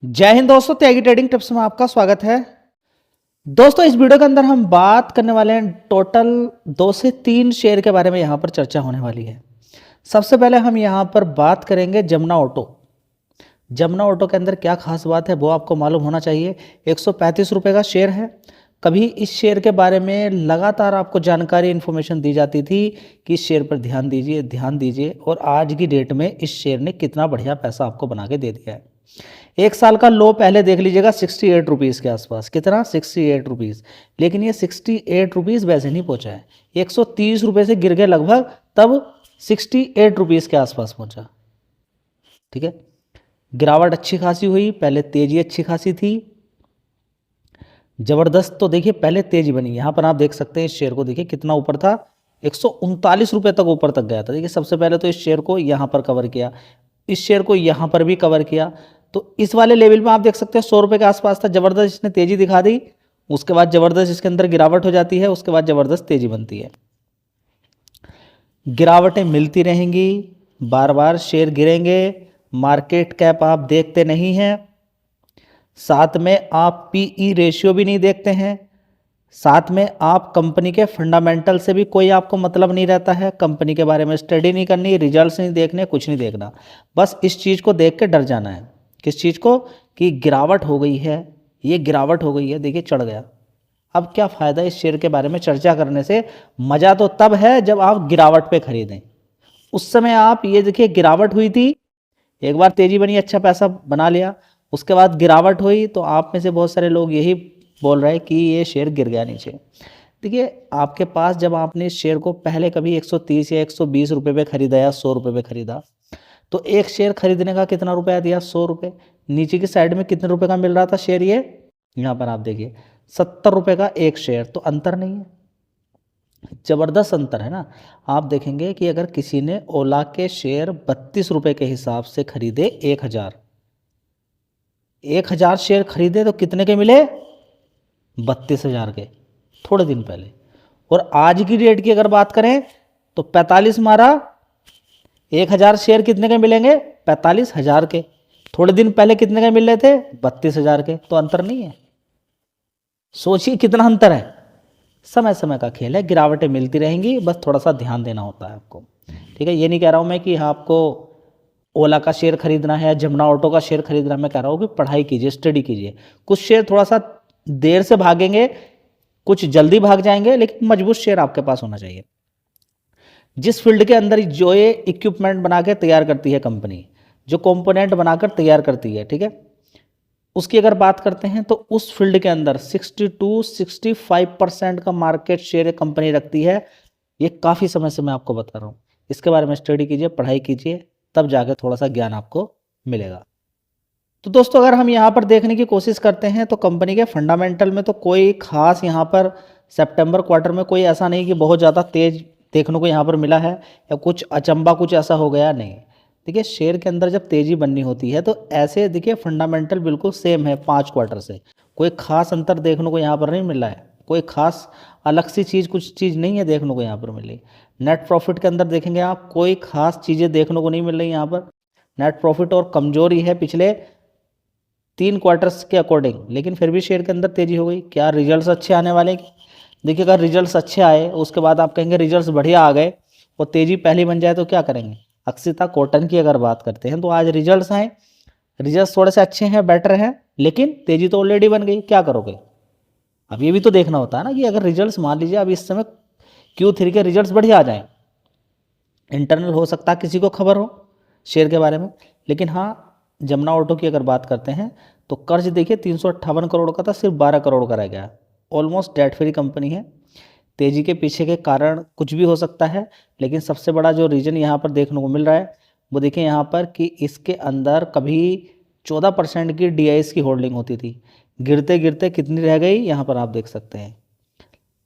जय हिंद दोस्तों, त्यागी trading tips में आपका स्वागत है। दोस्तों, इस वीडियो के अंदर हम बात करने वाले हैं टोटल 2 से 3 शेयर के बारे में यहाँ पर चर्चा होने वाली है। सबसे पहले हम यहाँ पर बात करेंगे जमुना ऑटो। जमुना ऑटो के अंदर क्या खास बात है वो आपको मालूम होना चाहिए। 135 रुपये का शेयर है। कभी इस शेयर के बारे में लगातार आपको जानकारी इन्फॉर्मेशन दी जाती थी कि इस शेयर पर ध्यान दीजिए ध्यान दीजिए, और आज की डेट में इस शेयर ने कितना बढ़िया पैसा आपको बना के दे दिया है। 1 साल का लो पहले देख लीजिएगा 68 रुपीज़ के आसपास। कितना? 68 रुपीज़। लेकिन ये 68 रुपीज़ वैसे नहीं पहुंचा है, 130 रुपये से गिर गए लगभग, तब 68 रुपीज़ के आसपास पहुंचा। ठीक है, गिरावट अच्छी खासी हुई, पहले तेजी अच्छी खासी थी, जबरदस्त। तो देखिए पहले तेजी बनी, यहाँ पर आप देख सकते हैं इस शेयर को, देखिए कितना ऊपर था, 139 रुपये तक ऊपर तक गया था। देखिए सबसे पहले तो इस शेयर को यहाँ पर कवर किया, इस शेयर को यहाँ पर भी कवर किया, तो इस वाले लेवल में आप देख सकते हैं 100 रुपये के आसपास था। जबरदस्त इसने तेजी दिखा दी, उसके बाद जबरदस्त इसके अंदर गिरावट हो जाती है, उसके बाद जबरदस्त तेजी बनती है। गिरावटें मिलती रहेंगी, बार बार शेयर गिरेंगे, मार्केट कैप आप देखते नहीं हैं, साथ में आप पीई रेशियो भी नहीं देखते हैं, साथ में आप कंपनी के फंडामेंटल से भी कोई आपको मतलब नहीं रहता है, कंपनी के बारे में स्टडी नहीं करनी, रिजल्ट्स नहीं देखने, कुछ नहीं देखना, बस इस चीज़ को देख के डर जाना है। किस चीज़ को? कि गिरावट हो गई है, ये गिरावट हो गई है, देखिए चढ़ गया। अब क्या फ़ायदा इस शेयर के बारे में चर्चा करने से? मज़ा तो तब है जब आप गिरावट पे खरीदें। उस समय आप ये देखिए गिरावट हुई थी, एक बार तेज़ी बनी, अच्छा पैसा बना लिया, उसके बाद गिरावट हुई, तो आप में से बहुत सारे लोग यही बोल रहे हैं कि ये शेयर गिर गया नीचे। देखिए आपके पास जब आपने इस शेयर को पहले कभी 130 या 120 रुपये पे खरीदा या 100 रुपये पे खरीदा, तो एक शेयर खरीदने का कितना रुपया दिया? 100 रुपये। नीचे की साइड में कितने रुपए का मिल रहा था शेयर? ये यहाँ पर आप देखिए 70 रुपये का एक शेयर। तो अंतर नहीं है, ज़बरदस्त अंतर है ना। आप देखेंगे कि अगर किसी ने ओला के शेयर 32 रुपये के हिसाब से खरीदे, 1000 शेयर खरीदे, तो कितने के मिले? 32,000 के, थोड़े दिन पहले। और आज की डेट की अगर बात करें तो 45 मारा, 1000 शेयर कितने के मिलेंगे? 45,000 के। थोड़े दिन पहले कितने के मिल रहे थे? 32,000 के। तो अंतर नहीं है। सोचिए कितना अंतर है। समय समय का खेल है, गिरावटें मिलती रहेंगी, बस थोड़ा सा ध्यान देना होता है आपको। ठीक है, ये नहीं कह रहा हूँ मैं कि हाँ आपको ओला का शेयर खरीदना है, जमुना ऑटो का शेयर खरीदना है। मैं कह रहा हूँ कि पढ़ाई कीजिए, स्टडी कीजिए। कुछ शेयर थोड़ा सा देर से भागेंगे, कुछ जल्दी भाग जाएंगे, लेकिन मजबूत शेयर आपके पास होना चाहिए। जिस फील्ड के अंदर जो ये इक्विपमेंट बना के तैयार करती है कंपनी, जो कंपोनेंट बनाकर तैयार करती है, ठीक है, उसकी अगर बात करते हैं तो उस फील्ड के अंदर 62-65% का मार्केट शेयर कंपनी रखती है। ये काफ़ी समय से मैं आपको बता रहा हूँ। इसके बारे में स्टडी कीजिए, पढ़ाई कीजिए, तब जाके थोड़ा सा ज्ञान आपको मिलेगा। तो दोस्तों, अगर हम यहाँ पर देखने की कोशिश करते हैं तो कंपनी के फंडामेंटल में तो कोई खास यहाँ पर सितंबर क्वार्टर में कोई ऐसा नहीं कि बहुत ज़्यादा तेज देखने को यहाँ पर मिला है या कुछ अचंबा कुछ ऐसा हो गया, नहीं। देखिए शेयर के अंदर जब तेज़ी बननी होती है तो ऐसे देखिए फंडामेंटल बिल्कुल सेम है 5 क्वार्टर से, कोई खास अंतर देखने को यहाँ पर नहीं मिला है, कोई खास अलग सी चीज़ कुछ चीज़ नहीं है देखने को यहाँ पर मिली। नेट प्रॉफिट के अंदर देखेंगे आप, कोई खास चीज़ें देखने को नहीं मिल रही यहाँ पर। नेट प्रॉफिट और कमजोरी है पिछले 3 क्वार्टर्स के अकॉर्डिंग, लेकिन फिर भी शेयर के अंदर तेज़ी हो गई। क्या रिजल्ट्स अच्छे आने वाले? देखिए अगर रिजल्ट्स अच्छे आए, उसके बाद आप कहेंगे रिजल्ट्स बढ़िया आ गए और तेज़ी पहली बन जाए, तो क्या करेंगे? अक्षिता कॉटन की अगर बात करते हैं तो आज रिजल्ट्स आए, रिजल्ट्स थोड़े से अच्छे हैं, बेटर हैं, लेकिन तेज़ी तो ऑलरेडी बन गई, क्या करोगे? अब ये भी तो देखना होता है ना कि अगर रिजल्ट्स मान लीजिए अब इस समय Q3 के रिजल्ट्स बढ़िया आ जाएँ, इंटरनल हो सकता है किसी को खबर हो शेयर के बारे में, लेकिन हाँ जमुना ऑटो की अगर बात करते हैं तो कर्ज देखिए 358 करोड़ का था, सिर्फ 12 करोड़ का रह गया। ऑलमोस्ट डेट फ्री कंपनी है। तेज़ी के पीछे के कारण कुछ भी हो सकता है, लेकिन सबसे बड़ा जो रीज़न यहाँ पर देखने को मिल रहा है वो देखिए यहाँ पर कि इसके अंदर कभी 14% की DIS की होल्डिंग होती थी, गिरते गिरते कितनी रह गई यहाँ पर आप देख सकते हैं,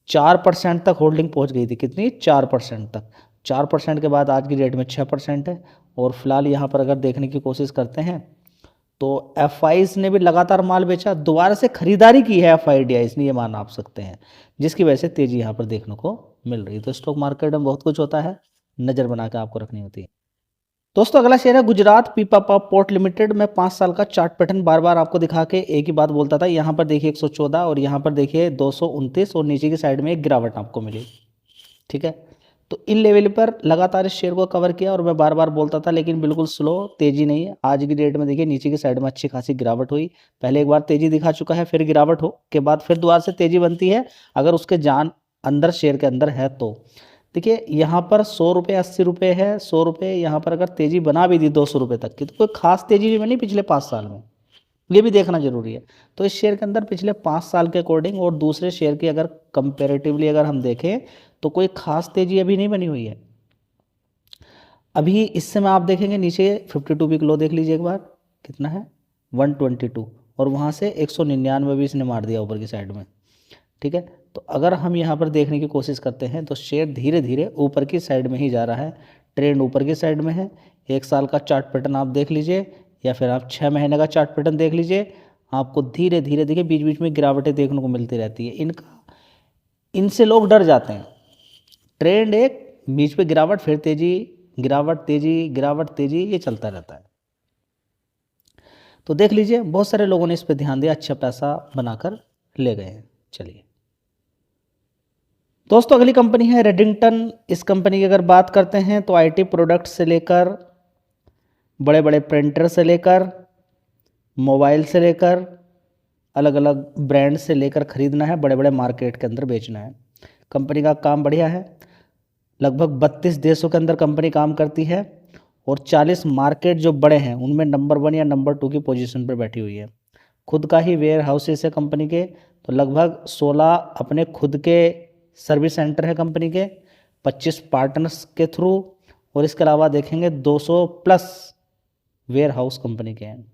4% तक होल्डिंग पहुँच गई थी। कितनी? 4% तक। 4% के बाद आज की डेट में 6% है। और फिलहाल यहाँ पर अगर देखने की कोशिश करते हैं तो FIs ने भी लगातार माल बेचा, दोबारा से खरीदारी की है FIDIs ने, ये मान आप सकते हैं, जिसकी वजह से तेज़ी यहाँ पर देखने को मिल रही है। तो स्टॉक मार्केट में बहुत कुछ होता है, नज़र बना के आपको रखनी होती है। दोस्तों अगला शेयर है गुजरात पीपावाव पोर्ट लिमिटेड। मैं 5 साल का चार्ट पैटर्न बार बार आपको दिखा के एक ही बात बोलता था। यहाँ पर देखिए 114 और यहाँ पर देखिए 229 और नीचे की साइड में एक गिरावट आपको मिली। ठीक है, तो इन लेवल पर लगातार इस शेयर को कवर किया और मैं बार बार बोलता था, लेकिन बिल्कुल स्लो, तेजी नहीं है। आज की डेट में देखिए नीचे की साइड में अच्छी खासी गिरावट हुई। पहले एक बार तेजी दिखा चुका है, फिर गिरावट हो के बाद फिर दोबारा से तेजी बनती है अगर उसके जान अंदर शेयर के अंदर है तो। देखिए यहाँ पर 100 रुपये 80 रुपये है, 100 रुपये यहाँ पर अगर तेजी बना भी दी 200 रुपये तक की, तो कोई खास तेजी भी नहीं पिछले 5 साल में, ये भी देखना जरूरी है। तो इस शेयर के अंदर पिछले 5 साल के अकॉर्डिंग और दूसरे शेयर की अगर कंपेरेटिवली अगर हम देखें तो कोई खास तेजी अभी नहीं बनी हुई है। अभी इससे में आप देखेंगे नीचे 52 वीक लो देख लीजिए एक बार, कितना है 122, और वहाँ से 199 भी इसने मार दिया ऊपर की साइड में। ठीक है, तो अगर हम यहाँ पर देखने की कोशिश करते हैं तो शेयर धीरे धीरे ऊपर की साइड में ही जा रहा है, ट्रेंड ऊपर की साइड में है। 1 साल का चार्ट पैटर्न आप देख लीजिए या फिर आप 6 महीने का चार्ट पैटर्न देख लीजिए, आपको धीरे धीरे देखिए बीच बीच में गिरावटें देखने को मिलती रहती है। इनसे लोग डर जाते हैं। ट्रेंड एक बीच पे गिरावट, फिर तेजी, गिरावट तेजी, गिरावट तेजी, ये चलता रहता है। तो देख लीजिए बहुत सारे लोगों ने इस पर ध्यान दिया, अच्छा पैसा बनाकर ले गए हैं। चलिए दोस्तों अगली कंपनी है रेडिंगटन। इस कंपनी की अगर बात करते हैं तो आईटी प्रोडक्ट से लेकर बड़े बड़े प्रिंटर से लेकर मोबाइल से लेकर अलग अलग ब्रांड से लेकर खरीदना है, बड़े बड़े मार्केट के अंदर बेचना है। कंपनी का काम बढ़िया है, लगभग 32 देशों के अंदर कंपनी काम करती है और 40 मार्केट जो बड़े हैं उनमें नंबर 1 या नंबर 2 की पोजीशन पर बैठी हुई है। खुद का ही वेयर हाउसेस है कंपनी के, तो लगभग 16 अपने खुद के सर्विस सेंटर है कंपनी के, 25 पार्टनर्स के थ्रू, और इसके अलावा देखेंगे 200 प्लस वेयर हाउस कंपनी के हैं।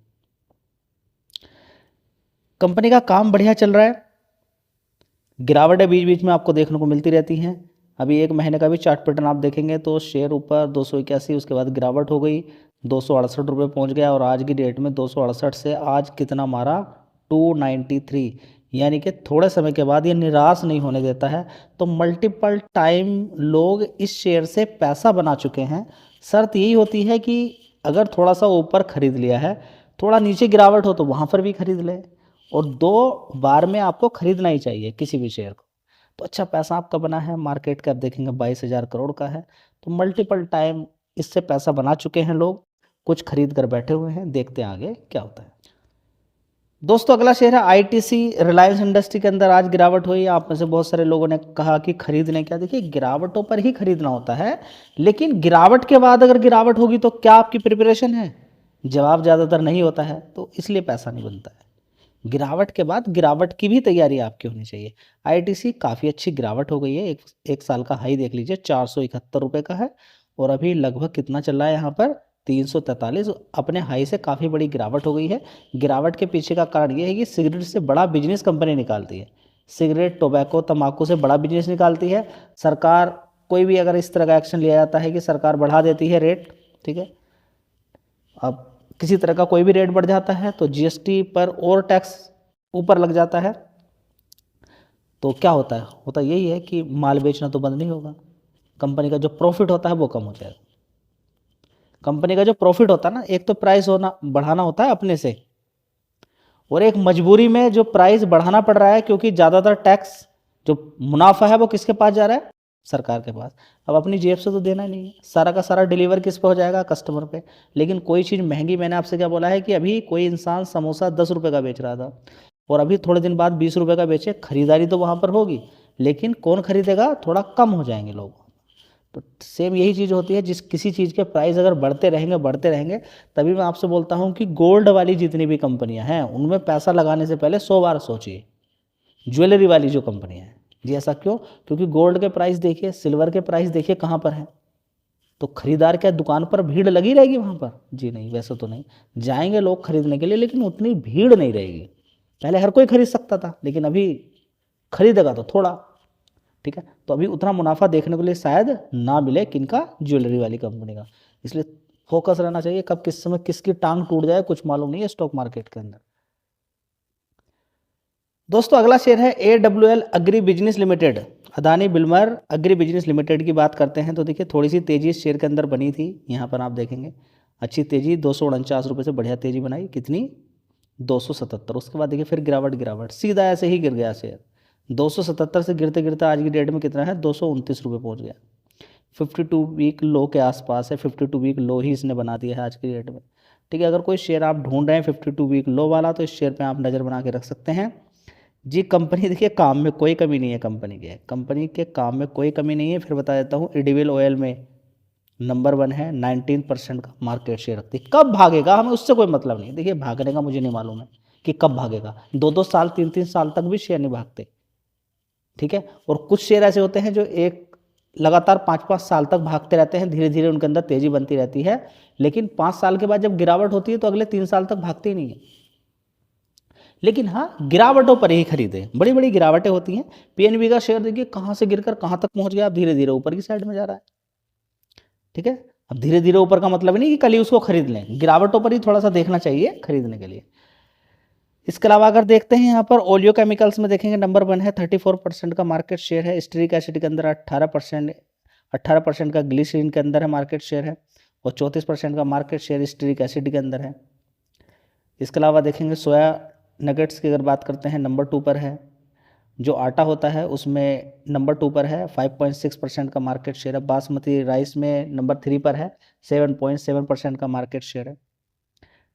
कंपनी का काम बढ़िया चल रहा है, गिरावटें बीच बीच में आपको देखने को मिलती रहती हैं। अभी 1 महीने का भी चार्ट पैटर्न आप देखेंगे तो शेयर ऊपर 281, उसके बाद गिरावट हो गई, 268 रुपये पहुँच गया और आज की डेट में 268 से आज कितना मारा 293, यानी कि थोड़े समय के बाद ये निराश नहीं होने देता है। तो मल्टीपल टाइम लोग इस शेयर से पैसा बना चुके हैं। शर्त यही होती है कि अगर थोड़ा सा ऊपर खरीद लिया है, थोड़ा नीचे गिरावट हो तो वहाँ पर भी खरीद ले, और 2 बार में आपको खरीदना ही चाहिए किसी भी शेयर को। तो अच्छा पैसा आपका बना है, मार्केट कैप देखेंगे 22,000 करोड़ का है। तो मल्टीपल टाइम इससे पैसा बना चुके हैं लोग, कुछ खरीद कर बैठे हुए हैं, देखते हैं आगे क्या होता है। दोस्तों अगला शेयर है आईटीसी। रिलायंस इंडस्ट्री के अंदर आज गिरावट हुई। आप में से बहुत सारे लोगों ने कहा कि खरीदने, क्या देखिए गिरावटों पर ही खरीदना होता है, लेकिन गिरावट के बाद अगर गिरावट होगी तो क्या आपकी प्रिपरेशन है? जवाब ज़्यादातर नहीं होता है, तो इसलिए पैसा नहीं बनता है। गिरावट के बाद गिरावट की भी तैयारी आपकी होनी चाहिए। आईटीसी काफ़ी अच्छी गिरावट हो गई है, एक साल का हाई देख लीजिए 471 रुपये का है और अभी लगभग कितना चल रहा है यहाँ पर 343, अपने हाई से काफ़ी बड़ी गिरावट हो गई है। गिरावट के पीछे का कारण ये है कि सिगरेट से बड़ा बिजनेस कंपनी निकालती है, सिगरेट टोबैको तंबाकू से बड़ा बिजनेस निकालती है। सरकार कोई भी अगर इस तरह का एक्शन लिया जाता है कि सरकार बढ़ा देती है रेट, ठीक है, अब किसी तरह का कोई भी रेट बढ़ जाता है तो जीएसटी पर और टैक्स ऊपर लग जाता है, तो क्या होता है? होता यही है कि माल बेचना तो बंद नहीं होगा, कंपनी का जो प्रॉफिट होता है वो कम हो जाएगा। कंपनी का जो प्रॉफिट होता है ना, एक तो प्राइस होना बढ़ाना होता है अपने से, और एक मजबूरी में जो प्राइस बढ़ाना पड़ रहा है क्योंकि ज़्यादातर टैक्स जो मुनाफा है वो किसके पास जा रहा है? सरकार के पास। अब अपनी जेब से तो देना नहीं है, सारा का सारा डिलीवर किस पे हो जाएगा? कस्टमर पे। लेकिन कोई चीज़ महंगी, मैंने आपसे क्या बोला है कि अभी कोई इंसान समोसा 10 रुपये का बेच रहा था और अभी थोड़े दिन बाद 20 रुपये का बेचे, खरीदारी तो वहाँ पर होगी, लेकिन कौन खरीदेगा? थोड़ा कम हो जाएंगे लोग। तो सेम यही चीज़ होती है, जिस किसी चीज़ के प्राइस अगर बढ़ते रहेंगे, तभी मैं आपसे बोलता हूँ कि गोल्ड वाली जितनी भी कंपनियाँ हैं उनमें पैसा लगाने से पहले 100 बार सोचिए। ज्वेलरी वाली जो कंपनियाँ हैं जी, ऐसा क्यों? क्योंकि गोल्ड के प्राइस देखिए, सिल्वर के प्राइस देखिए कहाँ पर है, तो खरीदार क्या दुकान पर भीड़ लगी रहेगी वहाँ पर? जी नहीं, वैसे तो नहीं, जाएंगे लोग खरीदने के लिए लेकिन उतनी भीड़ नहीं रहेगी। पहले हर कोई खरीद सकता था, लेकिन अभी खरीदेगा तो थोड़ा, ठीक है। तो अभी उतना मुनाफा देखने के लिए शायद ना मिले, किनका? ज्वेलरी वाली कंपनी का। इसलिए फोकस रहना चाहिए, कब किस समय किसकी टांग टूट जाए कुछ मालूम नहीं है स्टॉक मार्केट के अंदर। दोस्तों अगला शेयर है AWL agri business limited. Adani Wilmar agri business limited की बात करते हैं तो देखिए थोड़ी सी तेजी इस शेयर के अंदर बनी थी। यहाँ पर आप देखेंगे अच्छी तेजी, 249 रुपये से बढ़िया तेजी बनाई, कितनी 277। उसके बाद देखिए फिर गिरावट सीधा ऐसे ही गिर गया शेयर। 277 से गिरते गिरते आज की डेट में कितना है, 229 रुपये पहुँच गया। 52 वीक लो के आसपास है, 52 वीक लो ही इसने बना दिया है आज की डेट में। ठीक है, अगर कोई शेयर आप ढूंढ रहे हैं 52 वीक लो वाला तो इस शेयर पे आप नज़र बना के रख सकते हैं जी। कंपनी देखिए काम में कोई कमी नहीं है, कंपनी के काम में कोई कमी नहीं है। फिर बता देता हूँ, एडिबल ऑयल में नंबर 1 है, 19% का मार्केट शेयर रखती है। कब भागेगा हमें उससे कोई मतलब नहीं। देखिए भागने का मुझे नहीं मालूम है कि कब भागेगा, 2-2 साल 3-3 साल तक भी शेयर नहीं भागते। ठीक है, और कुछ शेयर ऐसे होते हैं जो एक लगातार 5-5 साल तक भागते रहते हैं, धीरे धीरे उनके अंदर तेजी बनती रहती है, लेकिन 5 साल के बाद जब गिरावट होती है तो अगले 3 साल तक भागते ही नहीं है। लेकिन हाँ, गिरावटों पर ही खरीदें, बड़ी बड़ी गिरावटें होती हैं। पीएनबी का शेयर देखिए कहाँ से गिरकर कहाँ तक पहुँच गया, अब धीरे धीरे ऊपर की साइड में जा रहा है। ठीक है, अब धीरे धीरे ऊपर का मतलब नहीं कि कल ही उसको खरीद लें, गिरावटों पर ही थोड़ा सा देखना चाहिए खरीदने के लिए। इसके अलावा अगर देखते हैं यहाँ पर ओलियो केमिकल्स में देखेंगे नंबर 1 है, 34% का मार्केट शेयर है। स्टीरिक एसिड के अंदर 18% का ग्लिसरीन के अंदर है मार्केट शेयर है, और 34% का मार्केट शेयर स्टीरिक एसिड के अंदर है। इसके अलावा देखेंगे सोया नगेट्स की अगर बात करते हैं नंबर 2 पर है। जो आटा होता है उसमें नंबर 2 पर है, 5.6% का मार्केट शेयर है। बासमती राइस में नंबर 3 पर है, 7.7% का मार्केट शेयर है।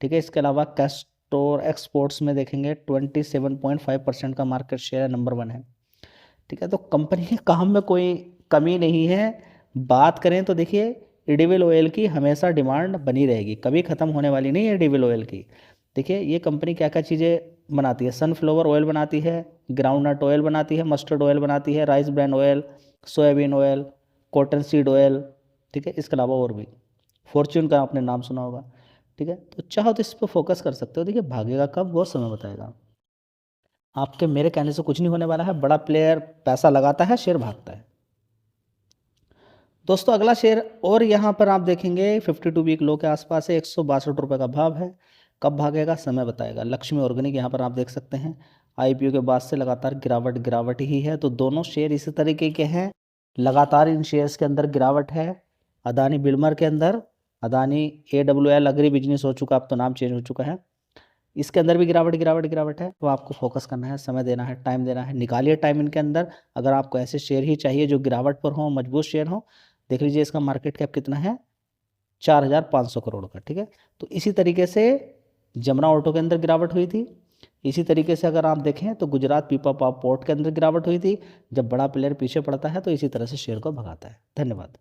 ठीक है, इसके अलावा कैस्टोर एक्सपोर्ट्स में देखेंगे 27.5% का मार्केट शेयर है, नंबर 1 है। ठीक है, तो कंपनी के काम में कोई कमी नहीं है। बात करें तो देखिए एडिबल ऑयल की हमेशा डिमांड बनी रहेगी, कभी ख़त्म होने वाली नहीं है एडिबल ऑयल की। देखिए ये कंपनी क्या क्या चीज़ें बनाती है, सनफ्लावर ऑयल बनाती है, ग्राउंडनट ऑयल बनाती है, मस्टर्ड ऑयल बनाती है, rice brand oil, soybean oil, cotton seed oil. ठीक है, इसके अलावा और भी, फॉर्च्यून का आपने नाम सुना होगा। ठीक है, तो चाहो तो इस पर फोकस कर सकते हो। देखिए भागेगा कब वो समय बताएगा, आपके मेरे कहने से कुछ नहीं होने वाला है। बड़ा प्लेयर पैसा लगाता है, शेयर भागता है। दोस्तों अगला शेयर और यहाँ पर आप देखेंगे 52 वीक लो के आसपास है, 162 रुपये का भाव है। कब भागेगा समय बताएगा। लक्ष्मी ऑर्गेनिक यहाँ पर आप देख सकते हैं, आईपीओ के बाद से लगातार गिरावट ही है, तो दोनों शेयर इसी तरीके के हैं। लगातार इन शेयर्स के अंदर गिरावट है। अदानी बिल्मर के अंदर, अदानी AWL अग्री बिजनेस हो चुका, अब तो नाम चेंज हो चुका है, इसके अंदर भी गिरावट है। तो आपको फोकस करना है, समय देना है, टाइम देना है, निकालिए टाइम इनके अंदर। अगर आपको ऐसे शेयर ही चाहिए जो गिरावट पर हो, मजबूत शेयर हो, देख लीजिए इसका मार्केट कैप कितना है, 4500 करोड़ का। ठीक है, तो इसी तरीके से जमुना ऑटो के अंदर गिरावट हुई थी। इसी तरीके से अगर आप देखें तो गुजरात पीपा पोर्ट के अंदर गिरावट हुई थी। जब बड़ा प्लेयर पीछे पड़ता है तो इसी तरह से शेयर को भगाता है। धन्यवाद।